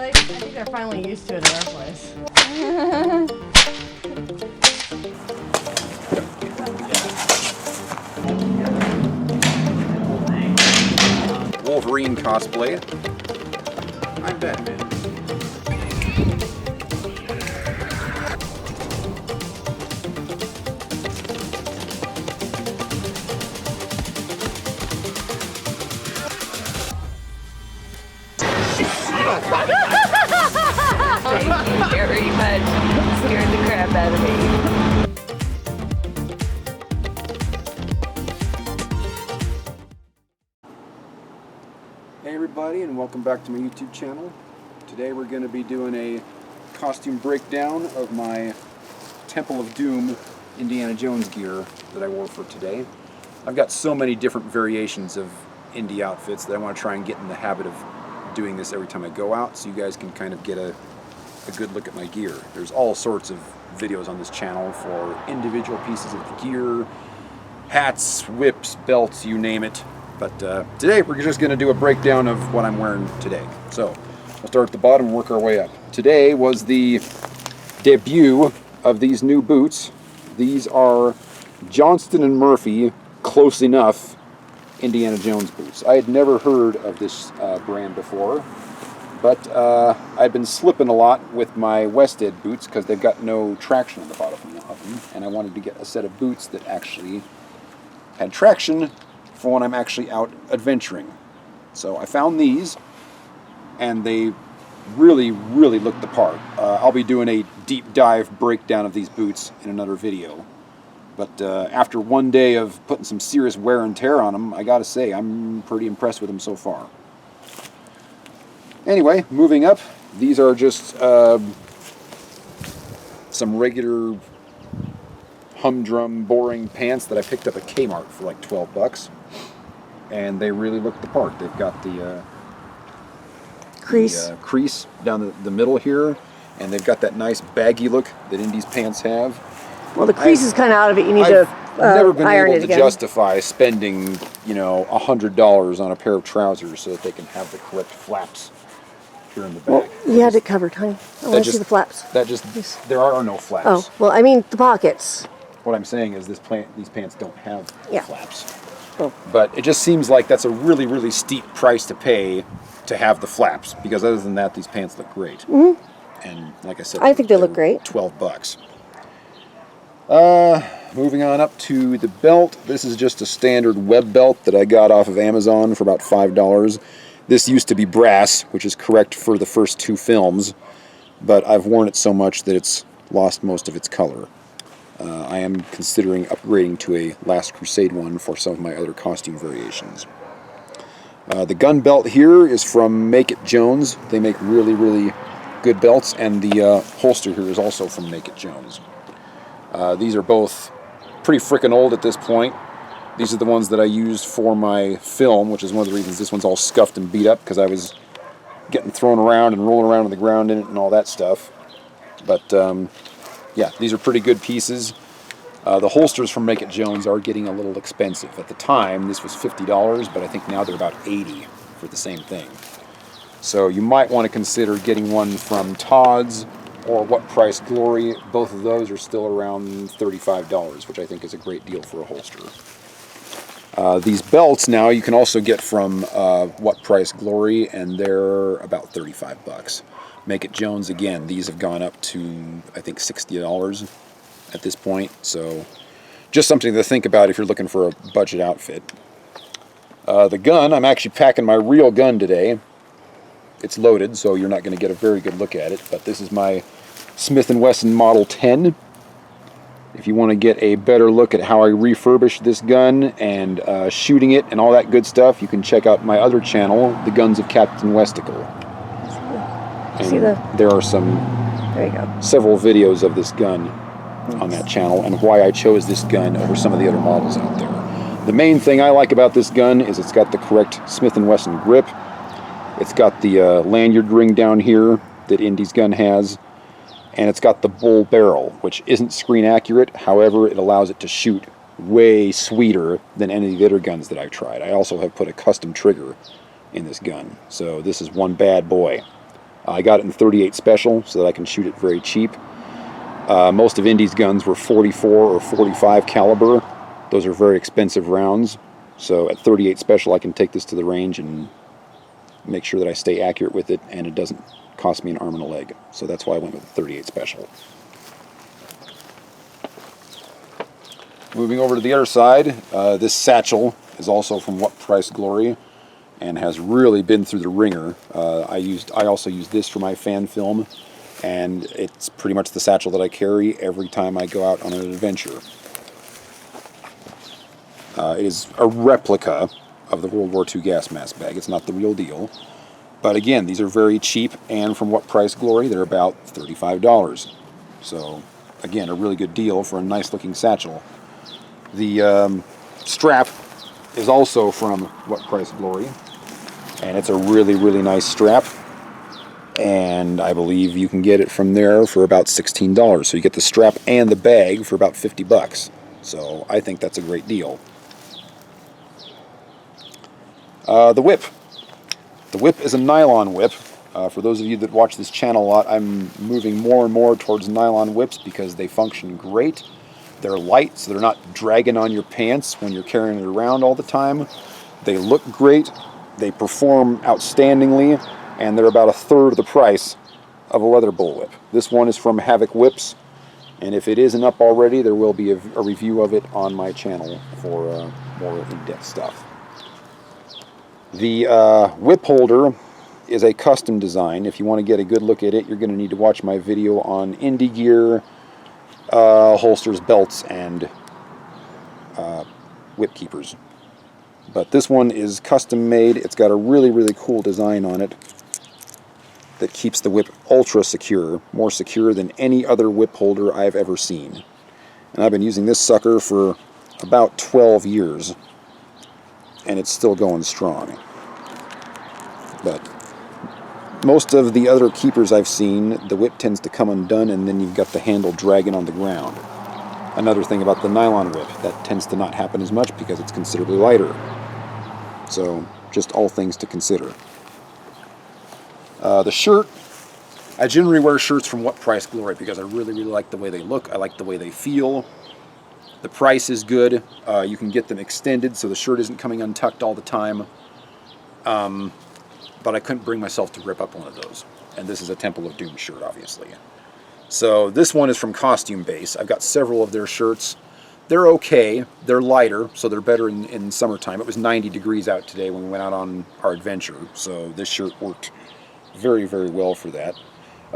I think they're finally used to it in our place. Wolverine cosplay. I'm Batman. Thank you very much. You scared the crap out of me. Hey everybody, and welcome back to my YouTube channel. Today we're going to be doing a costume breakdown of my Temple of Doom Indiana Jones gear that I wore for today. I've got so many different variations of Indy outfits that I want to try and get in the habit of doing this every time I go out, so you guys can kind of get a good look at my gear. There's all sorts of videos on this channel for individual pieces of the gear, hats, whips, belts, you name it. But today we're just going to do a breakdown of what I'm wearing today. So we'll start at the bottom and work our way up. Today was the debut of these new boots. These are Johnston & Murphy Close Enough Indiana Jones boots. I had never heard of this brand before, but I've been slipping a lot with my Wested boots because they've got no traction on the bottom of them, and I wanted to get a set of boots that actually had traction for when I'm actually out adventuring. So I found these, and they really, really look the part. I'll be doing a deep dive breakdown of these boots in another video. But after one day of putting some serious wear and tear on them, I gotta say, I'm pretty impressed with them so far. Anyway, moving up, these are just some regular humdrum, boring pants that I picked up at Kmart for like 12 bucks. And they really look the part. They've got the crease down the middle here, and they've got that nice baggy look that Indy's pants have. Well, the crease is kind of out of it. You need I've to never been iron able it to again. justify spending, $100 on a pair of trousers so that they can have the correct flaps here in the back. Well, you had it covered, honey. I want to see the flaps. There are no flaps. Oh, well, I mean the pockets. What I'm saying is these pants don't have flaps. Oh. But it just seems like that's a really, really steep price to pay to have the flaps, because other than that, these pants look great. Mm-hmm. And like I said, I think they look great. 12 bucks. Moving on up to the belt. This is just a standard web belt that I got off of Amazon for about $5. This used to be brass, which is correct for the first 2 films, but I've worn it so much that it's lost most of its color. I am considering upgrading to a Last Crusade one for some of my other costume variations. The gun belt here is from Make It Jones. They make really, really good belts, and the holster here is also from Make It Jones. These are both pretty frickin' old at this point. These are the ones that I used for my film, which is one of the reasons this one's all scuffed and beat up, because I was getting thrown around and rolling around on the ground in it and all that stuff. But yeah, these are pretty good pieces. The holsters from Make It Jones are getting a little expensive. At the time, this was $50, but I think now they're about $80 for the same thing. So you might want to consider getting one from Todd's or What Price Glory. Both of those are still around $35, which I think is a great deal for a holster. These belts now you can also get from What Price Glory, and they're about 35 bucks. Make It Jones, again, these have gone up to, I think, $60 at this point. So just something to think about if you're looking for a budget outfit. The gun, I'm actually packing my real gun today. It's loaded, so you're not going to get a very good look at it, but this is my Smith & Wesson Model 10. If you want to get a better look at how I refurbish this gun and shooting it and all that good stuff, you can check out my other channel, The Guns of Captain Westicle. There are several videos of this gun on that channel and why I chose this gun over some of the other models out there. The main thing I like about this gun is it's got the correct Smith & Wesson grip. It's got the lanyard ring down here that Indy's gun has, and it's got the bull barrel, which isn't screen accurate. However, it allows it to shoot way sweeter than any of the other guns that I've tried. I also have put a custom trigger in this gun, so this is one bad boy. I got it in 38 special so that I can shoot it very cheap. Most of Indy's guns were 44 or 45 caliber. Those are very expensive rounds. So at 38 special, I can take this to the range and make sure that I stay accurate with it, and it doesn't cost me an arm and a leg. So that's why I went with the 38 special. Moving over to the other side, this Satchel is also from What Price Glory and has really been through the ringer. I also use this for my fan film, and it's pretty much the satchel that I carry every time I go out on an adventure. It is a replica of the World War II gas mask bag. It's not the real deal. But again, these are very cheap, and from What Price Glory, they're about $35. So again, a really good deal for a nice looking satchel. The strap is also from What Price Glory, and it's a really, really nice strap. And I believe you can get it from there for about $16. So you get the strap and the bag for about 50 bucks. So I think that's a great deal. The whip. The whip is a nylon whip. For those of you that watch this channel a lot, I'm moving more and more towards nylon whips because they function great. They're light, so they're not dragging on your pants when you're carrying it around all the time. They look great. They perform outstandingly. And they're about a third of the price of a leather bullwhip. This one is from Havoc Whips, and if it isn't up already, there will be a review of it on my channel for more in-depth stuff. The whip holder is a custom design. If you want to get a good look at it, you're going to need to watch my video on Indy gear, holsters, belts, and whip keepers. But this one is custom made. It's got a really, really cool design on it that keeps the whip ultra secure, more secure than any other whip holder I've ever seen. And I've been using this sucker for about 12 years, and it's still going strong. But most of the other keepers I've seen, the whip tends to come undone, and then you've got the handle dragging on the ground. Another thing about the nylon whip, that tends to not happen as much because it's considerably lighter. So, just all things to consider. The shirt, I generally wear shirts from What Price Glory because I really, really like the way they look. I like the way they feel. The price is good. You can get them extended so the shirt isn't coming untucked all the time. But I couldn't bring myself to rip up one of those. And this is a Temple of Doom shirt, obviously. So this one is from Costume Base. I've got several of their shirts. They're okay. They're lighter, so they're better in summertime. It was 90 degrees out today when we went out on our adventure, so this shirt worked very, very well for that.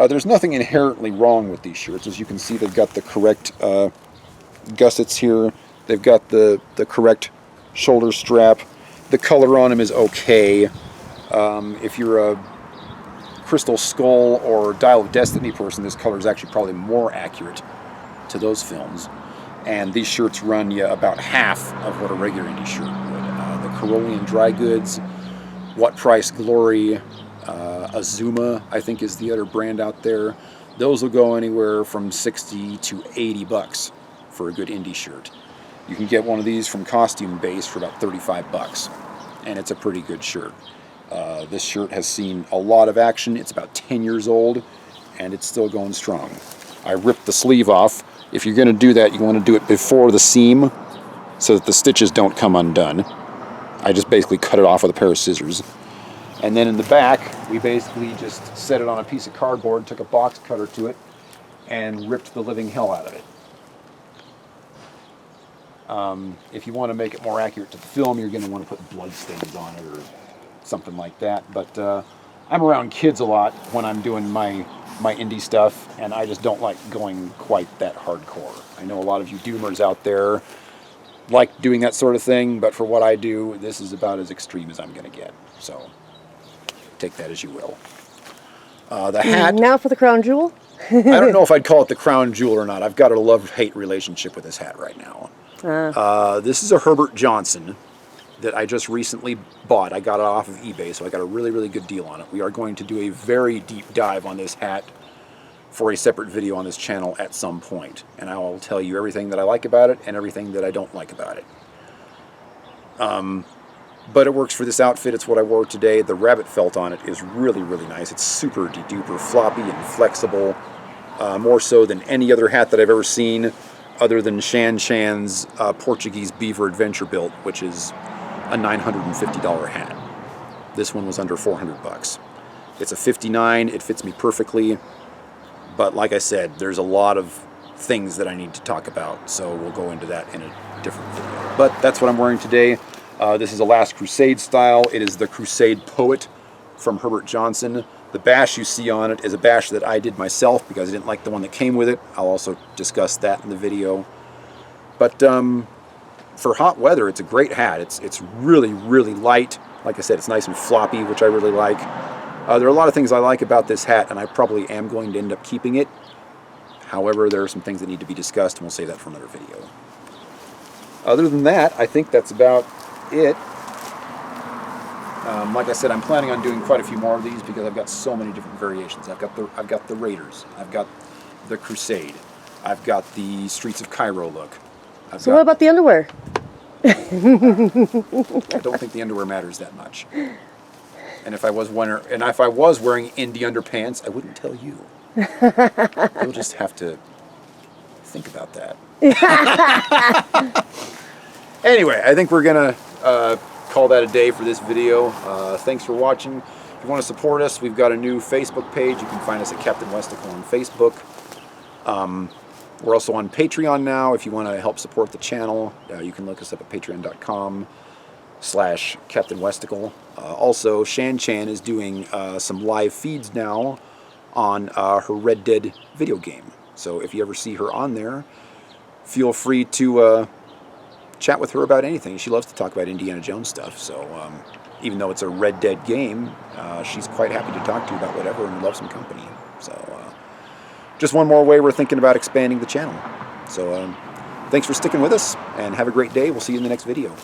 There's nothing inherently wrong with these shirts. As you can see, they've got the correct gussets here. They've got the correct shoulder strap. The color on them is okay. If you're a Crystal Skull or Dial of Destiny person, this color is actually probably more accurate to those films. And these shirts run you about half of what a regular Indy shirt would. The Carolean Dry Goods, What Price Glory, Azuma, I think is the other brand out there. Those will go anywhere from 60 to 80 bucks for a good Indy shirt. You can get one of these from Costume Base for about 35 bucks, and it's a pretty good shirt. This shirt has seen a lot of action. It's about 10 years old, and it's still going strong. I ripped the sleeve off. If you're going to do that, you want to do it before the seam so that the stitches don't come undone. I just basically cut it off with a pair of scissors. And then in the back, we basically just set it on a piece of cardboard, took a box cutter to it, and ripped the living hell out of it. If you want to make it more accurate to the film, you're going to want to put blood stains on it or something like that. But I'm around kids a lot when I'm doing my Indy stuff, and I just don't like going quite that hardcore. I know a lot of you doomers out there like doing that sort of thing, but for what I do, this is about as extreme as I'm going to get. So take that as you will. The hat. Now for the crown jewel. I don't know if I'd call it the crown jewel or not. I've got a love-hate relationship with this hat right now. This is a Herbert Johnson that I just recently bought. I got it off of eBay, so I got a really, really good deal on it. We are going to do a very deep dive on this hat for a separate video on this channel at some point. And I will tell you everything that I like about it and everything that I don't like about it. but it works for this outfit. It's what I wore today. The rabbit felt on it is really, really nice. It's super duper floppy and flexible, more so than any other hat that I've ever seen, other than Shan Shan's Portuguese Beaver Adventure Built, which is a $950 hat. This one was under 400 bucks. It's a 59. It fits me perfectly. But like I said, there's a lot of things that I need to talk about, so we'll go into that in a different video. But that's what I'm wearing today. This is a Last Crusade style. It is the Crusade Poet from Herbert Johnson. The bash you see on it is a bash that I did myself because I didn't like the one that came with it. I'll also discuss that in the video. But for hot weather, it's a great hat. It's really, really light. Like I said, it's nice and floppy, which I really like. There are a lot of things I like about this hat, and I probably am going to end up keeping it. However, there are some things that need to be discussed, and we'll save that for another video. Other than that, I think that's about it. Like I said, I'm planning on doing quite a few more of these because I've got so many different variations. I've got the Raiders. I've got the Crusade. I've got the Streets of Cairo look. So what about the underwear? I don't think the underwear matters that much. And if I was wearing Indy underpants, I wouldn't tell you. You'll just have to think about that. Anyway, I think we're gonna call that a day for this video. Thanks for watching. If you want to support us, we've got a new Facebook page. You can find us at Captain Westicle on Facebook. We're also on Patreon now. If you want to help support the channel, you can look us up at patreon.com/Captain Westicle. Also, Shan Chan is doing some live feeds now on her Red Dead video game. So if you ever see her on there, feel free to chat with her about anything. She loves to talk about Indiana Jones stuff. So even though it's a Red Dead game, she's quite happy to talk to you about whatever and love some company. So just one more way we're thinking about expanding the channel. So thanks for sticking with us, and have a great day. We'll see you in the next video.